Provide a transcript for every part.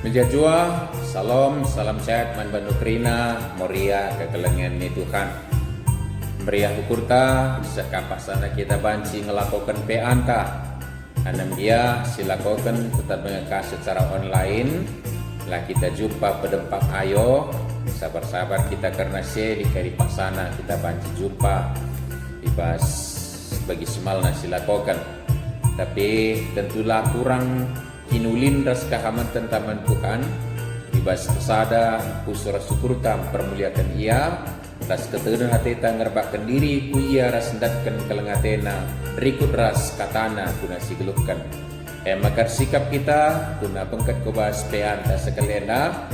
Jua, salam sehat man bandu krina, moria kekelengan ni Tuhan. Meriah ukurta, sekapasana kita banci ngelakukan peanta. Anam dia silakukan tetap mengekah secara online. Lah kita jumpa pedempak ayo, sabar-sabar kita karena di kari pasana kita banci jumpa. Ibas bagi semalna silakukan. Tapi tentulah kurang kinulin ras kahaman tentaman Tuhan ibas kesada pusura syukur tam permuliakan ia ras ketenan hati ta ngerbakkan diri ku ia ras sendatkan kelengatena rikut ras katana guna sigelupkan makar sikap kita guna pengkat kubas peanta sekelena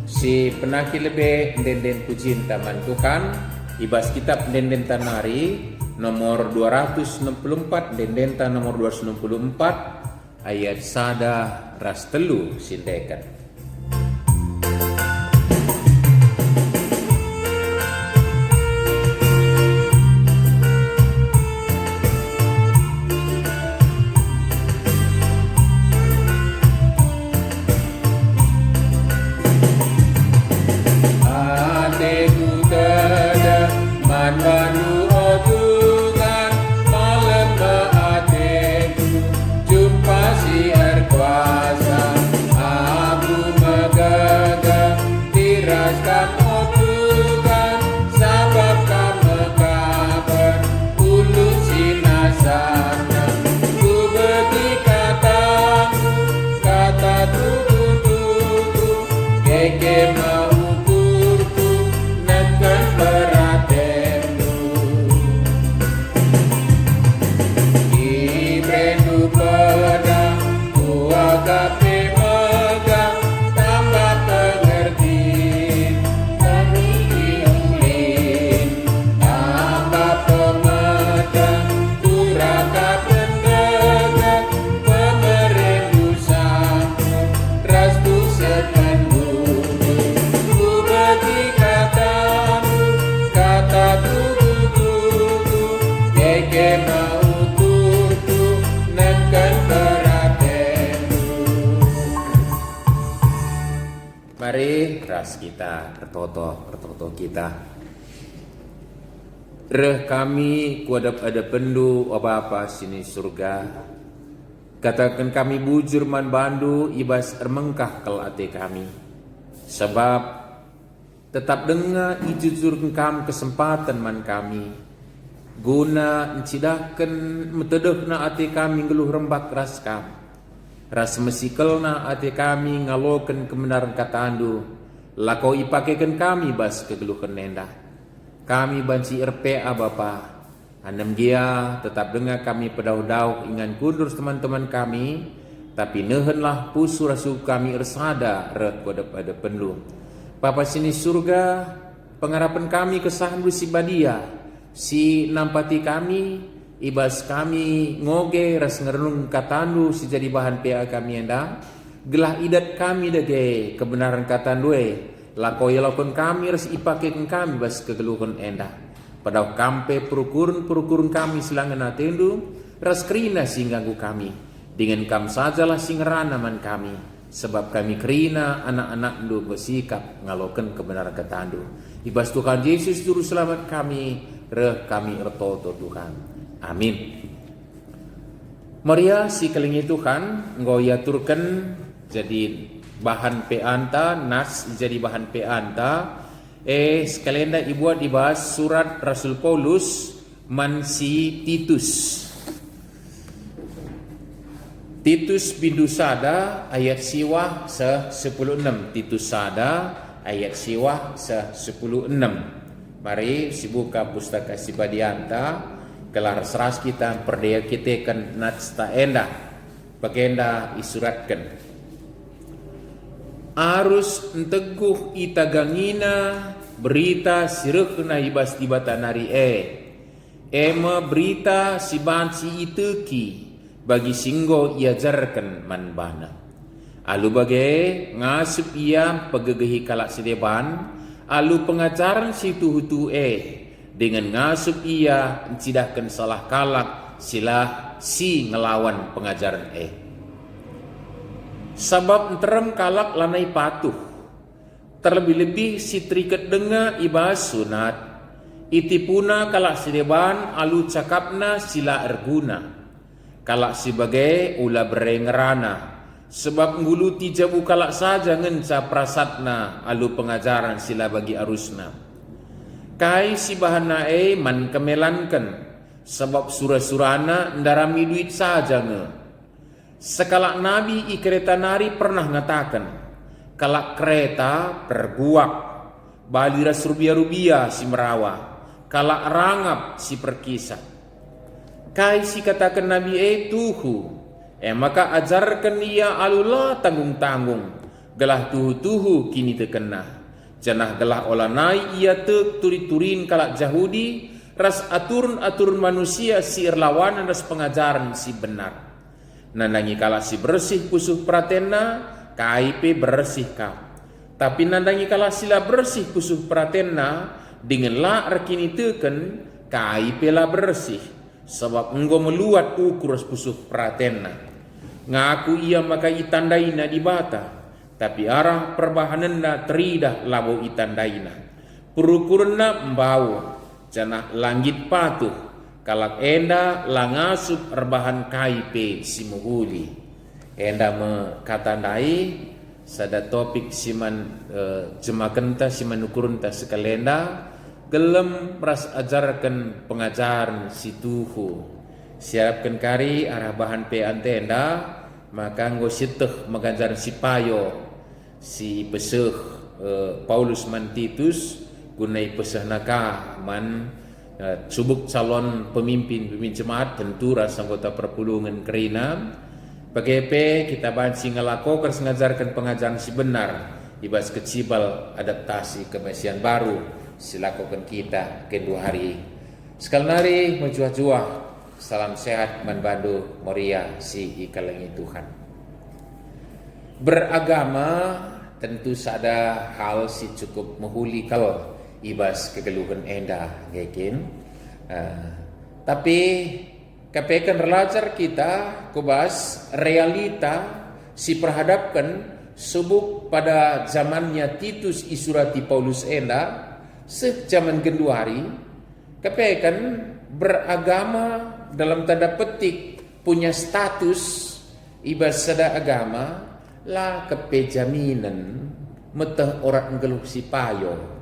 si penaki lebih den pujin taman Tuhan ibas kitab den tanari nomor 264 den nomor 264 ayat sada ras telu sindekan. Mari ras kita bertoto kita. Reh kami kuadap ada pendu apa sini surga. Katakan kami bujur man bandu ibas ermengkah kel ate kami. Sebab tetap dengar ijujur kam kesempatan man kami. Guna encidakan metedehna ate kami geluh rembak ras kam. Ras mesikelna ate kami ngaloken kebenaran kata andu. Lakau ipakekan kami bas kegeluhan nenda. Kami banci RPA Bapa. Andam dia tetap dengar kami pedau-dau ingan kundur teman-teman kami. Tapi nehenlah pusu rasul kami ersada rek pada penlu. Bapa sini surga pengharapan kami kesahan si badia. Si nampati kami ibas kami ngoge ras ngerenung katandu si jadi bahan PA kami enda gelah idat kami dage kebenaran katandu lako yalakon kami ras ipakekan kami bas kegeluhan enda padau kampe perukurun kami selangan atendu ras kerina singganggu kami dengan kam sajalah singerana man kami sebab kami kerina anak-anak ndu bersikap ngaloken kebenaran katandu ibas Tuhan Yesus juru selamat kami reh kami ertoto Tuhan. Amin. Maria si kelingi Tuhan ngoyaturkan jadi bahan peanta nas jadi bahan peanta sekalian dibuat dibahas surat Rasul Paulus mansi Titus bidusada ayat siwah se-10:6 Titus sada ayat siwah se-10:6 Mari sibuka pustaka Sibadianta kelar seras kita perdaya kita kan natsta enda pagenda isuratkan arus enteguh itagangina berita sirukna ibas tibata nari ema berita si bansi iteki bagi singgo iajarkan manbana alu bagai ngasup ia pegegehi kalak sedeban alu pengajaran si tuhutu dengan ngasup ia encidahkan salah kalak silah si ngelawan pengajaran Sabab terem kalak lanai patuh. Terlebih-lebih si terikat denga ibas sunat. Iti puna kalak sideban alu cakapna sila erguna. Kalak sebagai ula berengerana. Sebab nguluti jabu kalak saja ngenca prasatna alu pengajaran sila bagi arusna. Kai si bahana man kemelankan. Sebab surah-surana ndarami duit saja nge. Sekalak Nabi i kereta nari pernah ngatakan, kalak kereta perguak, baliras rubia-rubia si merawa, kalak rangap si perkisah. Kai si katakan Nabi tuhu, maka ajarkan ia alula tanggung-tanggung, gelah tuhu-tuhu kini terkena. Janah gelah olanai ia turi-turin kalak Yahudi, ras aturun-aturun manusia si erlawanan ras pengajaran si benar. Nandangi kalak si bersih pusuh pratena, KIP bersih kau. Tapi nandangi kalak sila bersih pusuh pratena, dengan la rekini teken, KIP lah bersih. Sebab engkau meluat ukur pusuh pratena. Ngaku ia maka itandaina di bata, tapi arah perbahananna teridah labo itandaina. Perukurna mbau, janah langit patuh. Kalak enda langasup erbahan KIP si muhuli. Enda mekatandai sada topik siman jemakenta siman ukurunta sekalenda gelem ras ajarkan pengajaran si tuhu. Siapkan kari arah bahan pe antenda maka nggo siteh mengajar si payo si peseh Paulus man Titus gunai peseh naka man subuk calon pemimpin jemaat tentu rasa anggota perpulungan kerina PGP kita banci ngelako kers ngajarkan pengajaran si benar ibas kecibal adaptasi kemesian baru silakukan kita kedua hari sekali nari menjuah-juah salam sehat manbandu moria si ikalangi Tuhan. Beragama tentu ada hal si cukup menghuli kalau ibas kegeluhan enda yakin. Tapi kepekan relajar kita kubas realita si perhadapkan subuk pada zamannya Titus isurati Paulus enda sejaman genduari kepekan beragama dalam tanda petik punya status ibas sada agama lah kepejaminan meteh orang ngeluh si payo.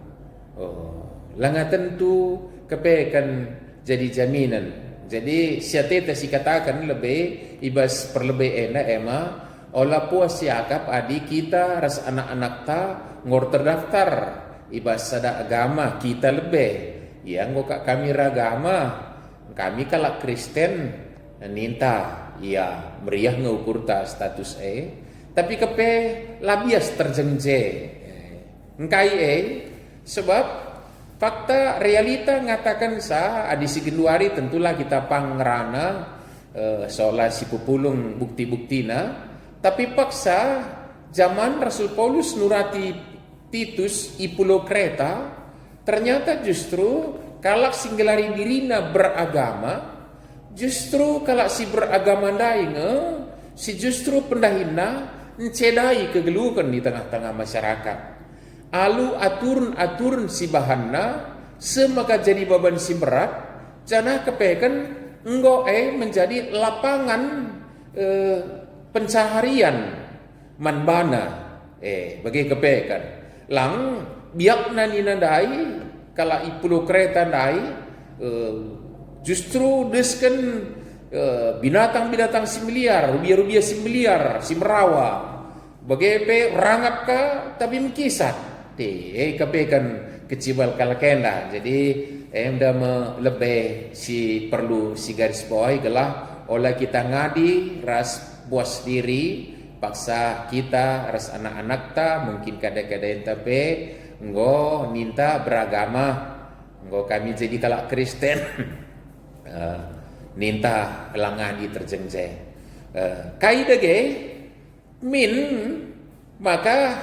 Langa tentu kepekan jadi jaminan. Jadi siateta si katakan lebih ibas perlebih ena ema olah puas siakap adi kita ras anak-anak ta ngor terdaftar ibas sada agama kita lebih yang kok kami ragama kami kalak Kristen ninta ya meriah ngeukur ta status tapi kepe labias terjengje ngkai sebab fakta realita ngatakan adi si genduari tentulah kita pangrana seolah si pupulung bukti-buktina tapi paksa zaman Rasul Paulus nurati Titus i pulau Kreta ternyata justru kalak singgelari dirina beragama justru kalak si beragama dainge si justru pendahina ncedai kegeluhan di tengah-tengah masyarakat. Alu aturun si bahanna semaka jadi beban si berat janah kepekan enggo menjadi lapangan pencaharian manbana bagi kepekan lang biakna ninandai kala ipulu kereta ndai justru desken binatang-binatang si miliar rubia-rubia si miliar si merawa bagi rangap ka tapi mekisat kepekan kecibal kalakenda jadi enda lebih si perlu si garis bawahi gelah oleh kita ngadi ras puas diri paksa kita ras anak-anak ta mungkin kadang-kadang tapi enggo minta beragama enggo kami jadi kalak Kristen minta langadi terjengje kaidage min maka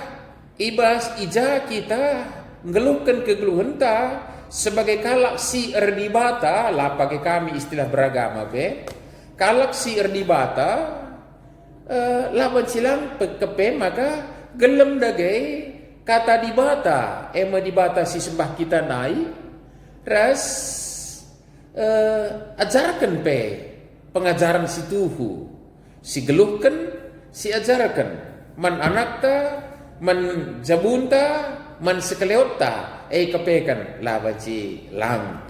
ibas ija kita ngeluhkan kegeluhan ta sebagai kalak si erdibata lah pakai kami istilah beragama kalak si erdibata laban silang kepe maka gelem dagai kata dibata ema dibata si sembah kita naik ras ajarkan pe pengajaran si tuhu si geluhkan si ajarkan man anakta man jabunta man sekeleota kepekan laban si lang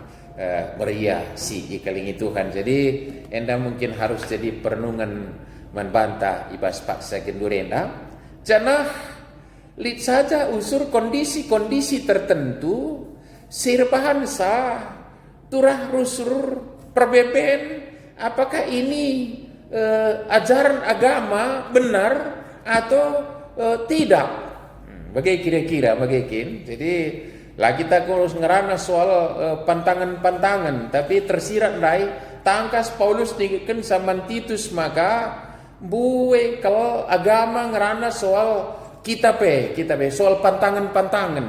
beria si ikaling Tuhan. Jadi enda mungkin harus jadi perenungan membantah ibas paksa gendurenda janah lihat saja unsur kondisi-kondisi tertentu sirbahan sah turah rusur perbeben apakah ini ajaran agama benar atau tidak bagai kira-kira bagaikin. Jadi lah kita harus ngerana soal pantangan-pantangan tapi tersirat ndai tangkas Paulus dikeken sama Titus maka buwe kalau agama ngerana soal kita pe soal pantangan-pantangan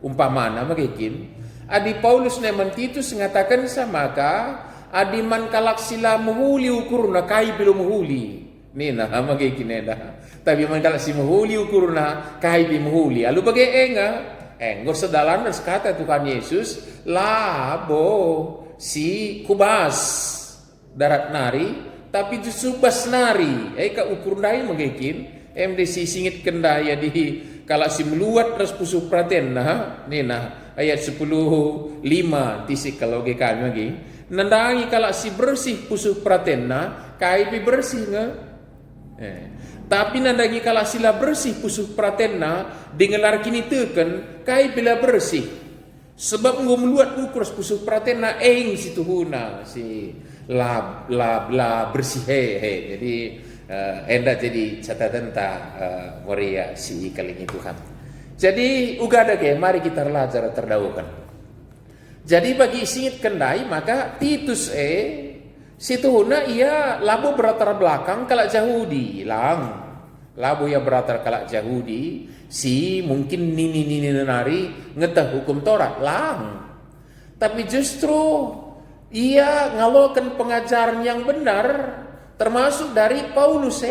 umpamana magikin adi Paulus neman Titus ngatakan sama ka adi man kalak sila muhuli ukurna kai bilo muhuli nina magikin eda tapi man kalak si muhuli ukurna kai bi muhuli alu bagai enga ngor sedalan dan kata Tuhan Yesus labo si kubas darat nari tapi justru bas nari ka ukur dai magikin MDC singit kendaya di kalau si meluat ras pusuh praten nina ayat 10:5 tisik kalau ge kami lagi nandangi kalau si bersih pusuh praten kai pi bersih tapi nandangi kalau sila bersih pusuh pratenna dengelar kini teken kai bila bersih sebab ngom luat ukur pusuh pratenna si tuhuna si la bersih jadi enda jadi catatan ta waria si ikaling Tuhan. Jadi ugada ke mari kita belajar terdahulukan. Jadi bagi singit kendai maka Titus si tuhuna ia labu beratar belakang kalak Yahudi lang labu ya beratar kalak Yahudi si mungkin nini nari ngetah hukum Taurat lang tapi justru ia ngalokan pengajaran yang benar termasuk dari Paulus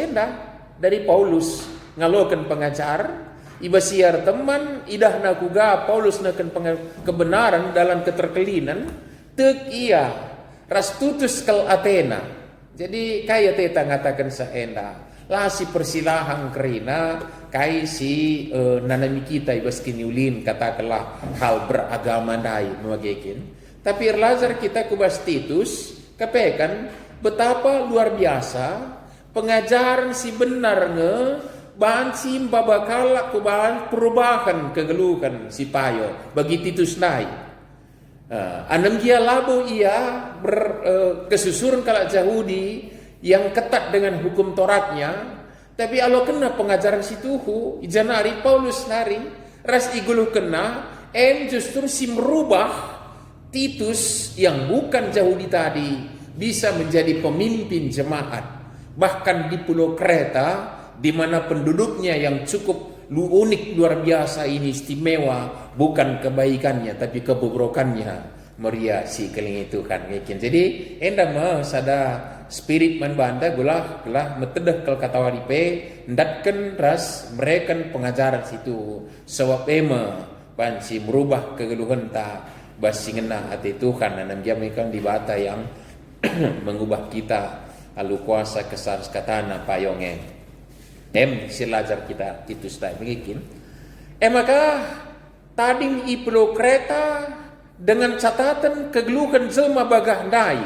dari Paulus ngalokan pengajar ibasiar teman idah nakuga Paulus nakan kebenaran dalam keterkelinan tek ia Rastutus kal Athena. Jadi kaya teta ngatakan saenda lah si persilahang kerina kai si nanami kita ibas kiniulin katakanlah hal beragama dai memagekin. Tapi Lazar kita kubas Titus kepekan betapa luar biasa pengajaran si benar bansi babakala kubah perubahan kegeluhan si payo bagi Titus naik. Anam dia labo ia kesusuran kalak Yahudi yang ketat dengan hukum Tauratnya tapi alo kena pengajaran situhu ijanari Paulus nari ras iguluh kena justru si merubah Titus yang bukan Yahudi tadi bisa menjadi pemimpin jemaat bahkan di Pulau Kreta di mana penduduknya yang cukup unik luar biasa ini istimewa bukan kebaikannya tapi kebobrokannya Maria si keling itu kan yakin. Jadi enda sada spirit membanda gelah metedah kal katawaripe ndatken ras mereka pengajaran situ sebab bansi merubah kegeluhan ta basi ngena hati Tuhan dan dia mereka di bata yang mengubah kita alu kuasa kesar katana payonge silajar kita itu stay begikin. Maka tading iplo Kreta dengan catatan kegeluhan jelma bagah dai.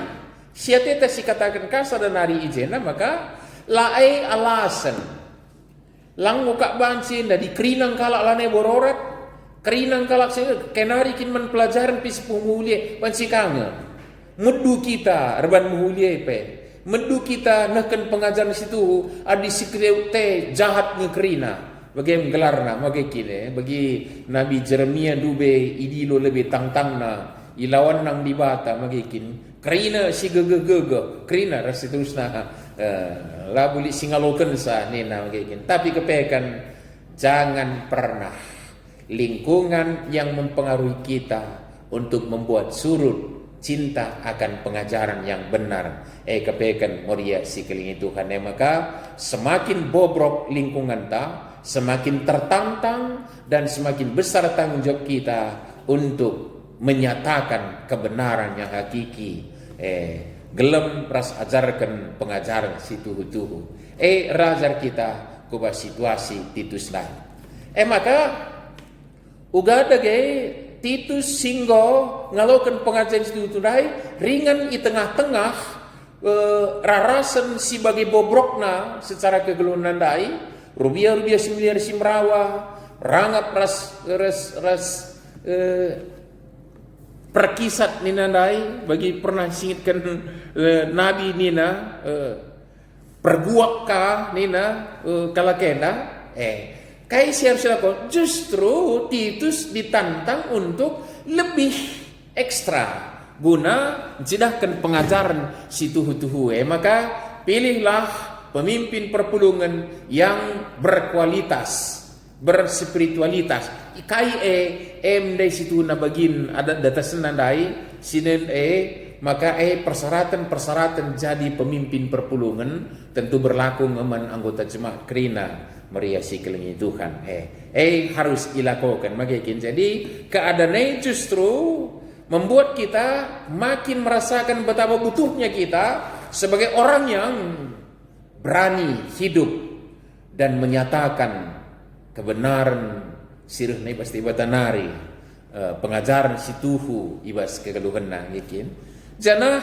Siateta si katakan kasa dan hari ijena maka lae alasan. Lang muka bansin dari kerinang kalak lane bororat, kerinang kalak kenari kin men pelajaran pis pumulie bansi kangen. Mudu kita reban muhulie pe. Mendu kita nakan pengajaran situ adi sikreute jahat ngekrina bagi gelarna bagi kile bagi Nabi Jeremia dube idilo lebih tangtangna ilawan nang dibata bagi kin krina si gege krina ras terusna labuli singaloken sa nena bagi kin tapi kepekan jangan pernah lingkungan yang mempengaruhi kita untuk membuat surut cinta akan pengajaran yang benar. Kepekan moria sekeliling Tuhan. Maka semakin bobrok lingkungan ta, semakin tertantang dan semakin besar tanggung jawab kita untuk menyatakan kebenaran yang hakiki. Gelem ras ajarkan pengajaran si tuhu-tuhu. Rajar kita kubah situasi Titus lain. Maka uga ada Titus singgo ngalokan pengajaran si tuhu-tuhu ringan di tengah-tengah rarasan si bagi bobrokna secara kegelunan dai rubia similar simrawa rangap ras perkisat nina dai bagi pernah singitkan nabi nina perguak ka nina kalakena kai siap silakan justru Titus ditantang untuk lebih ekstra guna mencidahkan pengajaran si tuhu-tuhu. Maka pilihlah pemimpin perpulungan yang berkualitas, berspiritualitas. Kai mdai situ na bagin ada data senandai sinen maka persyaratan jadi pemimpin perpulungan tentu berlaku ngeman anggota jemaat Krina Maria Sikelingi Tuhan. Harus dilakukan makin. Jadi keadaannya justru membuat kita makin merasakan betapa butuhnya kita sebagai orang yang berani hidup dan menyatakan kebenaran sirih nai pasti batanari pengajaran si tuhu ibas kegeluhan yakin jana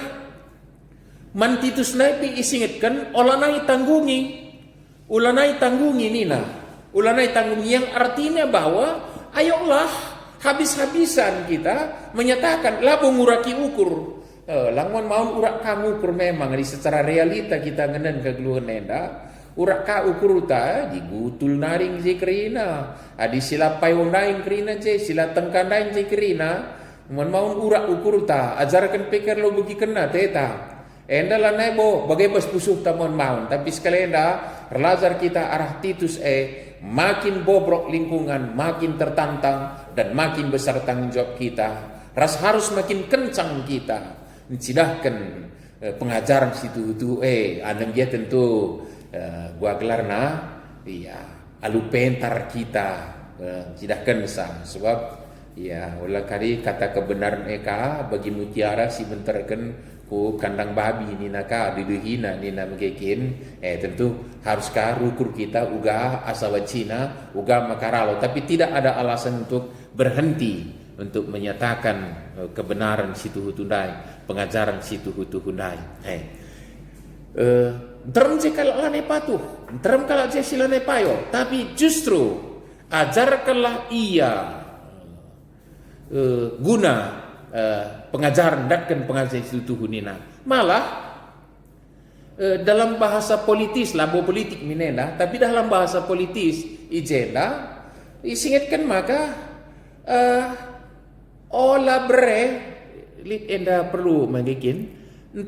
man Titus nai isingitkan ulanai tanggungi nina ulanai tanggungi yang artinya bahwa ayolah habis-habisan kita menyatakan labu nguraki ukur langon maun urak kamu ukur memang di secara realita kita ngenen kegeluhan nenda urak ka ukur ta digutul naring je kerina adi sila payondaing kerina je sila tengkandaing je kerina maun urak ukur ta ajarkan pikir lo bagi kena teta enda la nebo bagai bas pusuh ta maun tapi sekali enda relajar kita arah Titus makin bobrok lingkungan, makin tertantang dan makin besar tanggung jawab kita. Harus makin kencang kita mencidahkan pengajaran situ itu. Anam dia tentu gua gelarna, alu pentar kita cidahkan sah. Sebab olah kali kata kebenaran bagi mutiara si benterkan ku kandang babi nina ka diduhina nina megekin tentu haruskah rukur kita uga asawacina uga makaralo tapi tidak ada alasan untuk berhenti untuk menyatakan kebenaran situ hutundai pengajaran situ hutundai terem kalau lane patuh terem kalau silane payo tapi justru ajarkanlah ia guna pengajaran datkan pengajaran itu nina malah dalam bahasa politis labo politik minena tapi dalam bahasa politis ijena isingatkan maka ola bre lit enda perlu magikin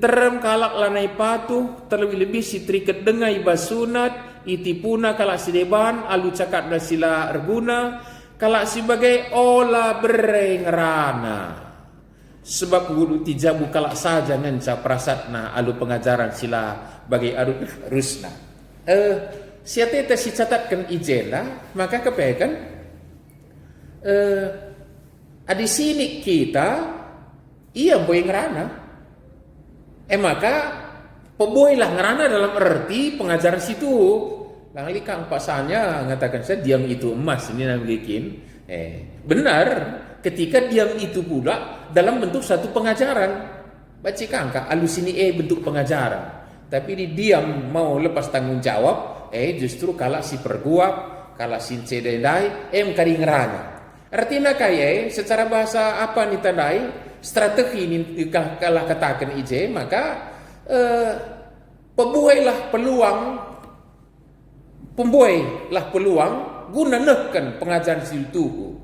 terem kalak lanai patuh terlebih-lebih si triket dengai basunat itipuna kalak sideban alu cakat da sila erguna kalak sebagai ola bre ngerana sebab guru tijabu kalak saja ngenca prasatna alu pengajaran sila bagi aru rusna siateta si catatkan ijena maka kepekan di sini kita ia boy ngerana maka peboylah ngerana dalam arti pengajaran situ langli kang pasalnya mengatakan saya diam itu emas ini namanya bikin benar ketika diam itu pula dalam bentuk satu pengajaran baca kangka alus ini bentuk pengajaran tapi di diam mau lepas tanggung jawab justru kalah si perguap kalah si cedendai kari ngerana artinya kayak secara bahasa apa nih tandai strategi ini kalah katakan ije maka pembuailah peluang guna nehkan pengajaran situ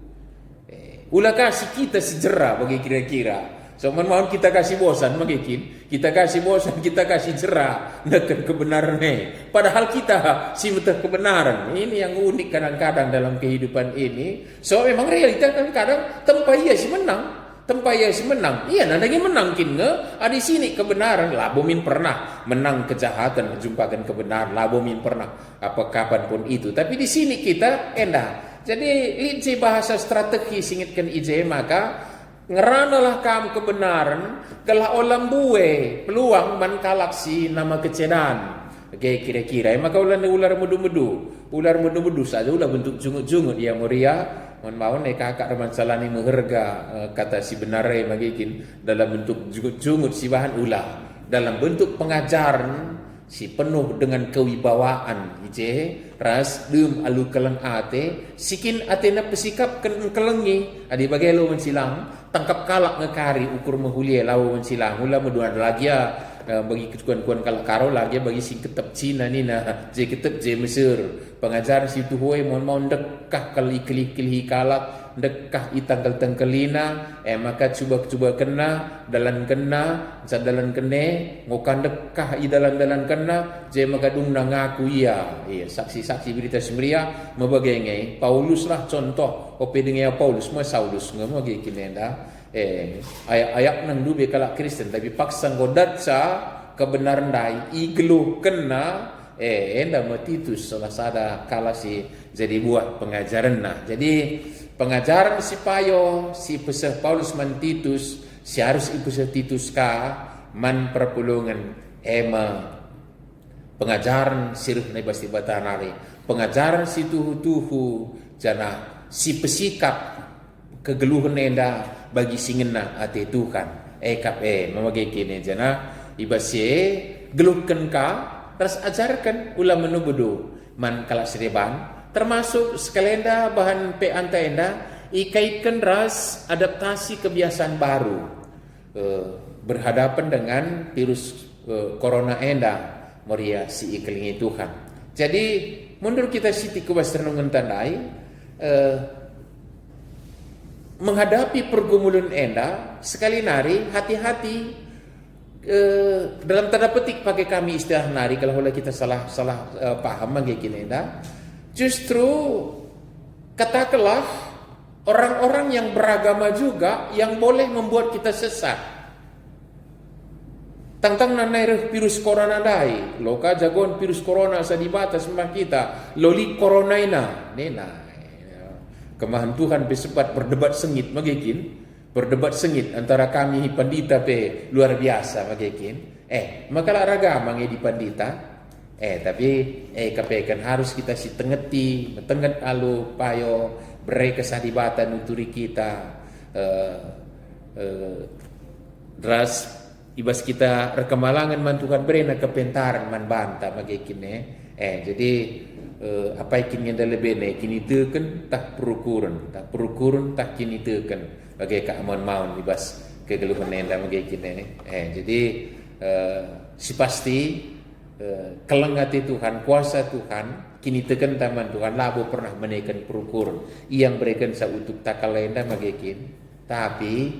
ulah kasih kita sejerah bagi kira-kira so mohon kita kasih bosan magikin kita kasih bosan kita kasih jerah nehkan kebenaran padahal kita si betah kebenaran ini yang unik kadang-kadang dalam kehidupan ini so memang realita kadang-kadang tempat ia si menang Tempaya si menang. Iya, nadanya menang kin nge. Di sini kebenaran. Labomin pernah menang kejahatan, menjumpakan kebenaran. Labomin pernah apa kapanpun itu. Tapi di sini kita endah. Jadi lihat bahasa strategi singitkan ije maka ngeranalah kam kebenaran galah olam buwe peluang man kalaksi nama kecedan. Oke, kira-kira maka ular medu saja ulah bentuk jungut-jungut ya Moria. Mohon maaf nih kakak reman salani mengharga kata si benare magikin dalam bentuk jungut si bahan ulah dalam bentuk pengajaran si penuh dengan kewibawaan ije ras dum alu keleng ate sikin atena pesikap kelengi adi bagai lo mensilang tangkap kalak ngekari ukur mehulie lawo mensilang ulah meduan lagi ya bagi kuan-kuan kalak karo lagi bagi sing ketep Cina ni na je ketep je Mesir pengajaran situ huai mohon dekah kali kalak dekah itangkel tengkelina maka cuba kena dalan kena sadalan kene ngokan dekah i dalan kena je magadung nangaku iya saksi-saksi berita semria mabagengai Paulus lah contoh ope dengan Paulus ma Saulus ngamo ge kinenda ayak nang dube kalak Kristen tapi paksa ngodat sa kebenaran dai iglu kena enda matitus salah sada kala si jadi buat pengajaran nah jadi pengajaran si payo si pesah Paulus man Titus si harus ipesah Titus ka man perpulungan pengajaran sirih na basti batanari pengajaran si tuhu jana si pesikap kegeluhan enda bagi singena ate Tuhan mamagai kini jana ibasi geluhkan ka terus ajarkan ulah menubudu man kala sereban termasuk sekalenda bahan pe anda ikaitkan ras adaptasi kebiasaan baru berhadapan dengan virus corona enda Maria si ikelingi Tuhan. Jadi mundur kita siti kubas renungan tandai menghadapi pergumulan enda sekali nari hati-hati dalam tanda petik pakai kami istilah nari kalau kita salah paham begini enda justru katakanlah orang-orang yang beragama juga yang boleh membuat kita sesat tentang nanai virus corona dai loka jagon virus corona sadibata sembah kita loli corona nena kemahan Tuhan besepat berdebat sengit magikin berdebat sengit antara kami pandita pe luar biasa magikin maka ragama ngi di pandita tapi kapekan harus kita si tengeti metenget alu payo berai kesadibatan nuturi kita dras ibas kita rekamalangan man Tuhan berena kepentaran man banta magikin jadi apa ikin yang lebih kini teken tak perukuran tak kini teken bagai keaman maun ibas kegeluhan nenda magikin jadi si pasti kelengati Tuhan kuasa Tuhan kini teken taman Tuhan labo pernah menaikkan perukuran yang berikan sautuk takalenda magikin tapi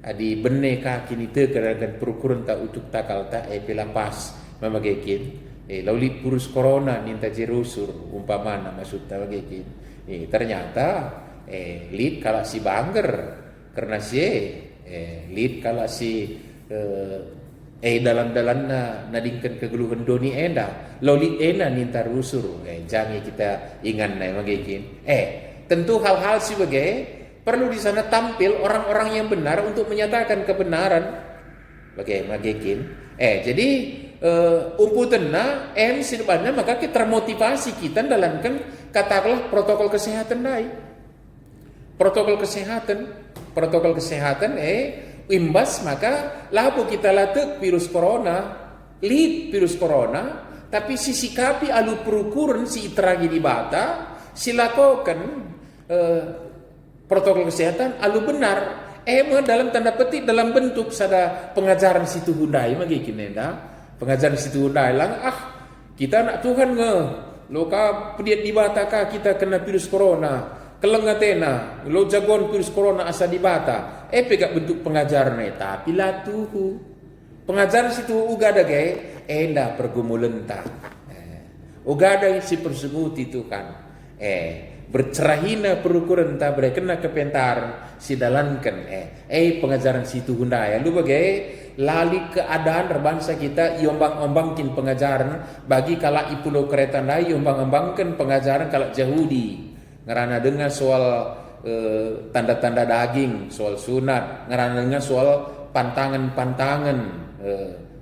adi beneka kini teken perukuran tak utuk takal tak pelapas mamagikin laulit purus corona ninta jerusur umpamana maksud tawagekin ternyata lid kala si bangger karena si lid kala si dalam nadingkan kegeluhan doni enda laulit ena ninta rusur jangan kita ingat na magikin tentu hal-hal si bagai perlu di sana tampil orang-orang yang benar untuk menyatakan kebenaran bagai magikin jadi umputenna sidepannya maka kita termotivasi kita dalamkan katakanlah protokol kesehatan protokol kesehatan imbas maka labu kita latuk virus corona tapi sisikapi alu perukuran si iteragi di bata silakokan protokol kesehatan alu benar dalam tanda petik dalam bentuk sada pengajaran situ hundai magikin pengajaran situ hundai lang kita nak Tuhan loka pediat di bataka kita kena virus corona kelengatena lo jagon virus corona asa di bata pegak bentuk pengajaran tapi lah tuhu pengajaran situ ugada gay pergumulan ta ugada si perseguti Tuhan bercerahina perukuran ta kena kepentar si dalankan pengajaran situ hundaya lu bagai lali keadaan berbangsa kita iombang-ombangkin pengajaran bagi kala ipulo kereta dai iombang-ombangkan pengajaran kala Yahudi ngerana dengan soal tanda-tanda daging, soal sunat, ngerana dengan soal pantangan-pantangan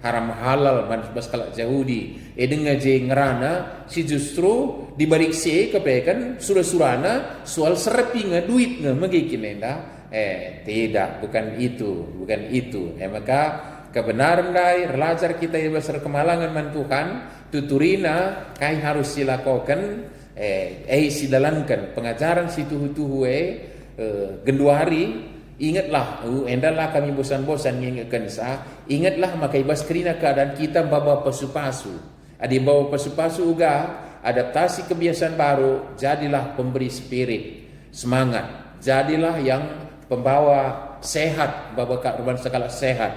haram halal bas kala Yahudi dengan je ngerana si justru dibalik si kepekan surah-surana soal serepinga duit nge magikin enda tidak bukan itu maka kebenaran dai relajar kita yang besar kemalangan mantukan tuturina kai harus silakokan sidalankan pengajaran si tuhu-tuhu genduari. Ingatlah, endalah kami bosan-bosan mengingatkan ingatlah maka ibas kerina keadaan kita bawa pasu-pasu. Adi bawa pasu-pasu uga adaptasi kebiasaan baru, jadilah pemberi spirit, semangat. Jadilah yang pembawa sehat, bawa korban segala sehat.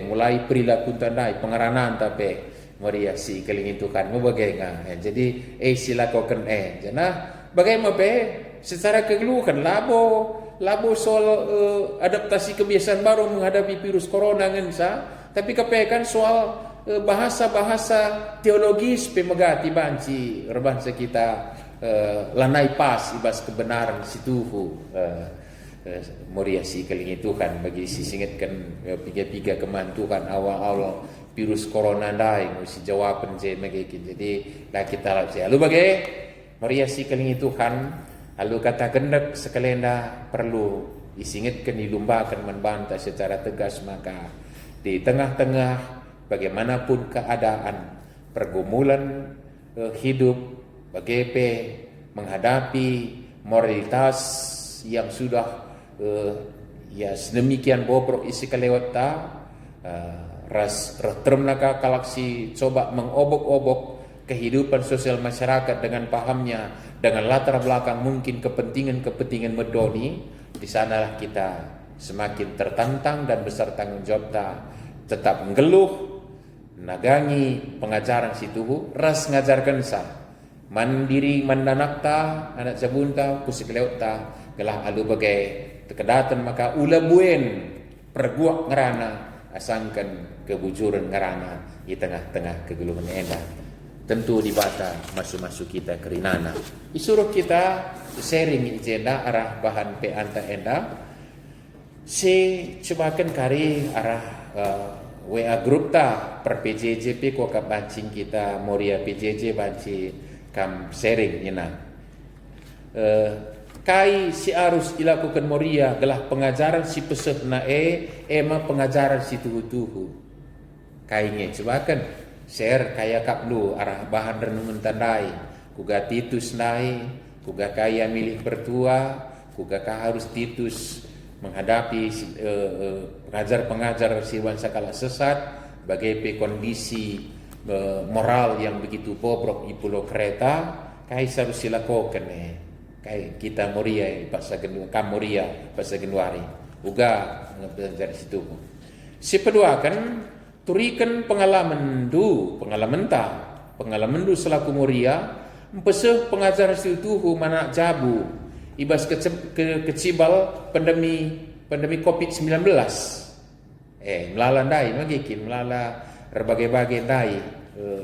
Mulai perilaku tandai pengaranan tapi Maria si kelingin Tuhan mau bagaimana. Jadi silakan janah bagaimana secara kegeluhan labo soal adaptasi kebiasaan baru menghadapi virus corona ngensa, tapi kepekan soal bahasa-bahasa teologis pemegati banci rebangsa kita lanai pas ibas kebenaran situhu Moria si kelingi Tuhan bagi si singetkan tiga kemantukan awal-awal virus corona dai mesti jawaban je megekin jadi dah kita lalu bagai Moria si kelingi Tuhan. Lalu kata gendak sekelenda perlu disingitkan, dilumbakan, membantah secara tegas maka di tengah-tengah bagaimanapun keadaan pergumulan hidup bagaimana menghadapi moralitas yang sudah sedemikian bobrok isi kelewat ras termnaka kalaksi coba mengobok-obok kehidupan sosial masyarakat dengan pahamnya dengan latar belakang mungkin kepentingan medoni, di sanalah kita semakin tertantang dan besar tanggung jawab tetap menggeluh nagangi pengajaran situhu ras ngajarkan mandiri mandanakta anak jabunta kusik lewta gelah alu bagai tekedatan maka ula buen perguak ngerana asangkan kebujuran ngerana di tengah-tengah kegeluhan endah. Tentu dibata masuk-masuk kita kerinana. Disuruh kita sharing ijenda arah bahan pe anta enda. Cobakan kari arah WA grup ta per PJJ ko ka bancing kita Moria PJJ banci kam sharing ina. Kai si arus dilakukan Moria gelah pengajaran si peseh na ema pengajaran si tuhu-tuhu. Kai nge cobakan share kaya kaplu arah bahan renungan tandai kuga titus nai kuga kaya milih bertua kuga ka harus titus menghadapi pengajar-pengajar siwan sakala sesat bagai kondisi moral yang begitu bobrok di pulau kereta kai harus silakokan kai kita Moria bahasa Genduari Moria bahasa Genduari uga belajar situ si kedua kan turikan pengalaman du selaku Moria empeseh pengajaran situhu mana jabu ibas kecibal pandemi COVID-19 melalandai magikin melala berbagai-bagai dai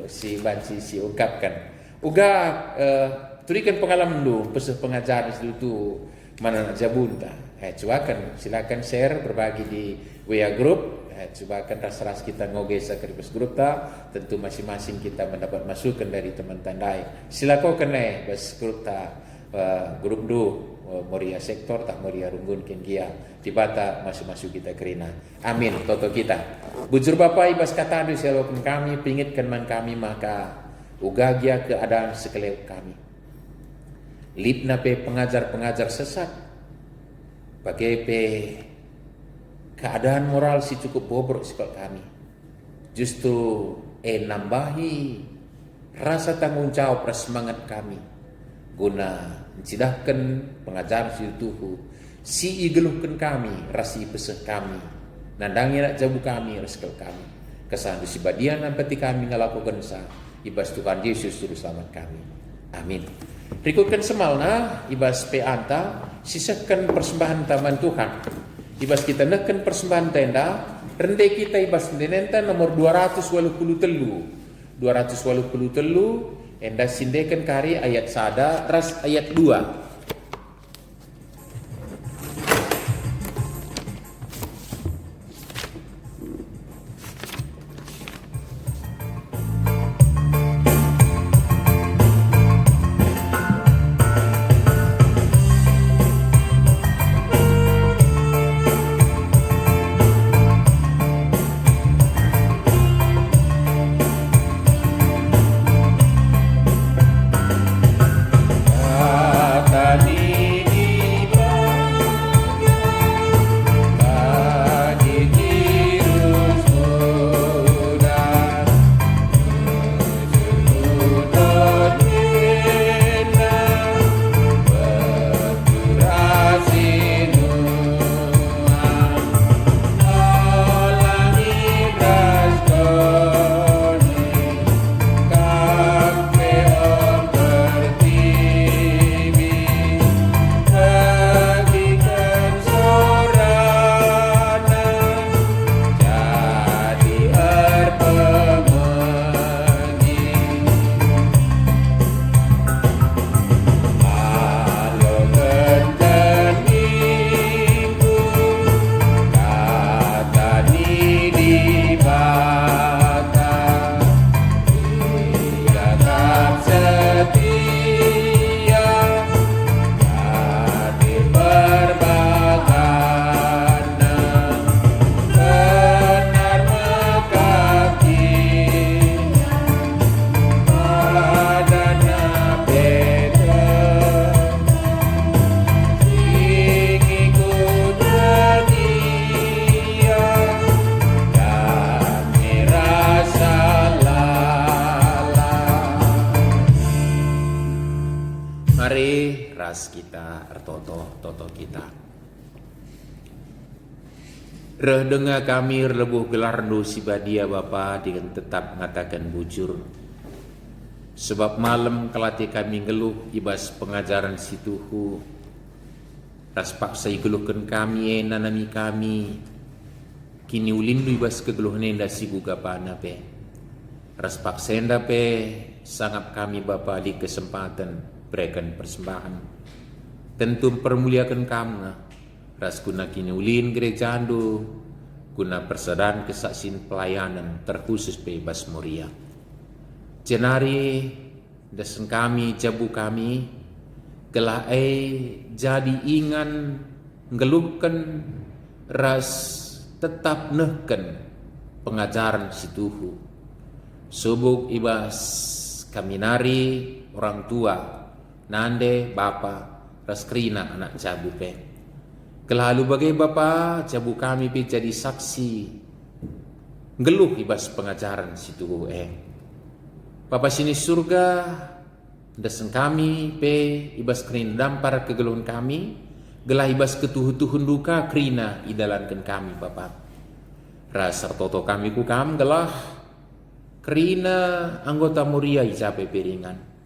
si banci si ungkapkan uga turikan pengalaman du empeseh pengajaran situhu mana jabunta cuakan silakan share berbagi di WA group. Coba akan ras-ras kita ngogesa ke grup tentu masing-masing kita mendapat masukan dari teman tandai. Silakan bas grup grup du Moria sektor tak Moria runggun kengia tibata masuk-masuk kita kerina. Amin toto kita. Bujur Bapa ibas kata adu silakan kami pingitkan man kami maka ugagia keadaan sekeliling kami. Lipna pe pengajar-pengajar sesat bagai pe keadaan moral si cukup bobrok sekolah kami. Justru nambahi rasa tanggung jawab rasa semangat kami guna mencidahkan pengajaran si tuhu si igeluhkan kami rasi peseh kami nandangi nak jabu kami reskel kami kesan si badian dan peti kami ngelakukan ibas Tuhan Yesus suruh selamat kami. Amin. Berikutkan semalna ibas pe anta sisakan persembahan taman Tuhan. Ibas kita neken persembahan tenda rende kita ibas tenda nomor 283 enda sindekan kari ayat sada ras ayat 2. Kita toto kita reh dengar kami lebuh gelarndo si badia Bapa dengan tetap ngatakan bujur sebab malam kelati kami ngeluh ibas pengajaran si Tuhu ras paksa igeluhkan kami nanami kami kini ulindu ibas kegeluh nenda si gugapana pe ras paksa enda pe sangat kami Bapa di kesempatan berikan persembahan tentu permuliakan kamu ras guna kini ulin gereja ando guna persadaran kesaksian pelayanan terkhusus bebas Moria jenari desen kami jabu kami gelah jadi ingan ngeluhkan ras tetap nehken pengajaran si Tuhu subuk ibas kami nari orang tua nande Bapa raskrina anak jabu pe. Kelalu bagai Bapa jabu kami pe jadi saksi geluh ibas pengajaran situ Bapa sini surga desen kami pe ibas krin dampar kegeluhan kami gelah ibas ketuhu-tuhun duka krina idalankan kami Bapa. Rasa toto kami ku kam gelah krina anggota Moria icape piringan.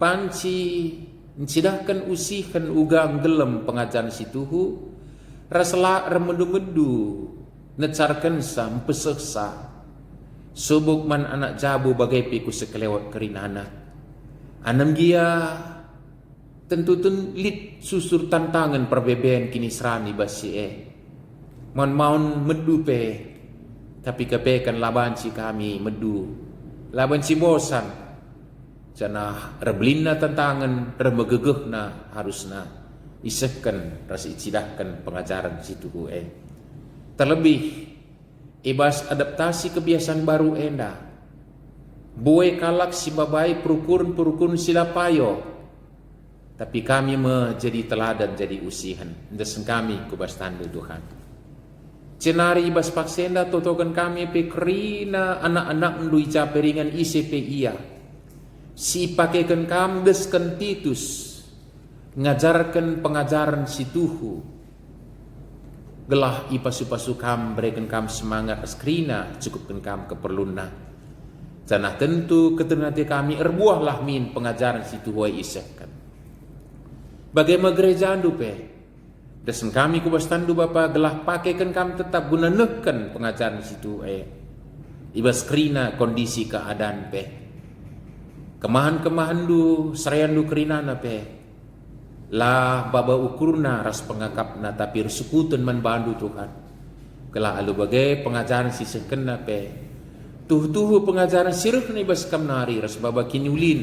Panci Cidahkan usihkan ugang gelem pengajaran si Tuhu rasela remendu-mendu necarkan sam peseksa subuk man anak jabu bagai piku sekelewat kerinana anam gia tentu lit susur tantangan perbeben kini serani basi maun medu pe tapi kepekan laban si kami medu laban si bosan jana reblina tantangan remegegehna harusna isehkan ras icidahkan pengajaran situ terlebih ibas adaptasi kebiasaan baru enda boy kalak si babai perukun silapayo tapi kami menjadi teladan jadi usihan desen kami kubas tanda Tuhan cenari ibas paksenda totokan kami pekrina anak-anak ndui caperingan ICP iya si pakaikan kam desken Titus ngajarkan pengajaran si Tuhu gelah ipasu-pasu kam berikan kam semangat askrina cukupkan kam keperluna Tanah tentu keturunan kami erbuahlah min pengajaran situ huai isahkan. Bagaimana gereja andu pe? Desen kami kubastandu Bapa gelah pakaikan kami tetap guna neken pengajaran situ ibas kerina kondisi keadaan pe. Kemahan du serayandu kerinana pe. Lah baba ukurna ras pengakapna tapi resukutun man bandu Tuhan. Gelah alu bagai pengajaran sisih kena pe. Tuh pengajaran siruk ni bas kamnari ras baba kini ulin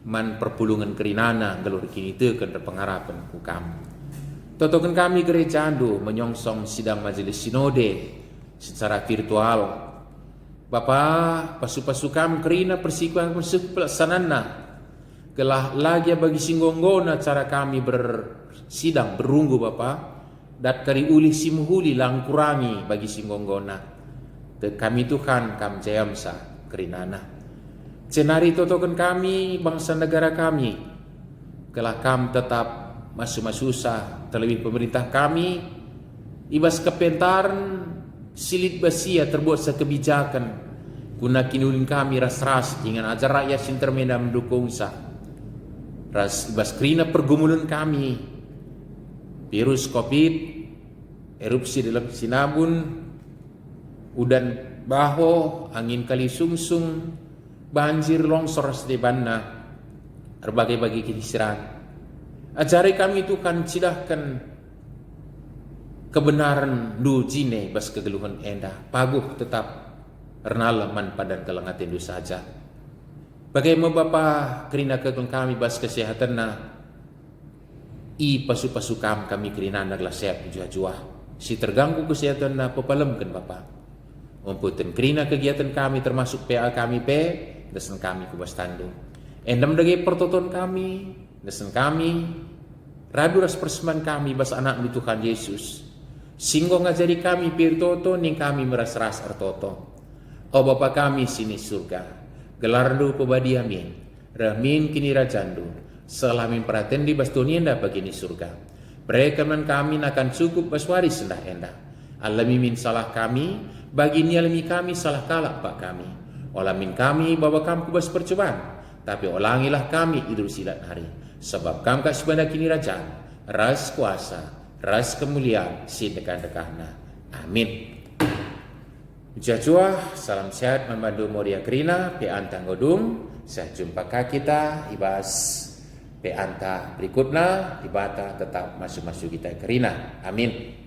man perpulungan kerinana galur kini tekan pengarapan kukam. Totokan kami gereja andu menyongsong sidang majelis sinode secara virtual. Bapa pasu-pasu kam kerina persikuan pelaksanana gelah lagi bagi singgonggona cara kami bersidang berunggu Bapa dat kari uli simuhuli lang kurangi bagi singgonggona. Kami Tuhan kam jayamsa kerinana. Cenari totokan kami bangsa negara kami. Kelah kam tetap masu-masusah terlebih pemerintah kami ibas kepentaran silit basia terbuat sekebijakan guna kinulin kami ras-ras dengan ajar rakyat sintermena mendukung sah. Ras ibas kerina pergumulan kami virus COVID, erupsi dalam Sinabun, udan baho, angin kali sungsung, banjir longsor sedebanna, berbagai-bagai kinisiran. Ajari kami Tuhan cidahkan kebenaran du jine bas kegeluhan enda, paguh tetap ernalaman padan kelengatin du saja. Bagaimana Bapa kerina kegeluhan kami bas kesehatan na i pasu-pasu kami kerina naglah sehat jua-jua. Si terganggu kesehatan na pepalemkan Bapa. Mempunyai kerina kegiatan kami termasuk PA kami desen kami kubas tandu. Endam dagi pertoton kami, desen kami, radu ras perseman kami bas anak du Tuhan Yesus. Singgo ngajari kami pirtoto ning kami meras-ras artoto. O Bapa kami sini surga, gelardu pebadi amin, rahmin kini rajandu, selamin pratendi bas dunienda bagini surga. Berekeman kami akan cukup bas waris sendah endah. Alami min salah kami, bagi nialami kami salah kalak pak kami. Olamin kami bawa kami kubas percobaan, tapi olangilah kami idul silat hari. Sebab kami kat sebenarnya kini rajaan, ras kuasa, ras kemuliaan, si dekan-dekahna. Amin. Jajua, salam sehat membantu Moria Kerina, pe antang godung. Saya jumpa kita ibas pe anta berikutnya, ibata tetap masuk-masuk kita Kerina. Amin.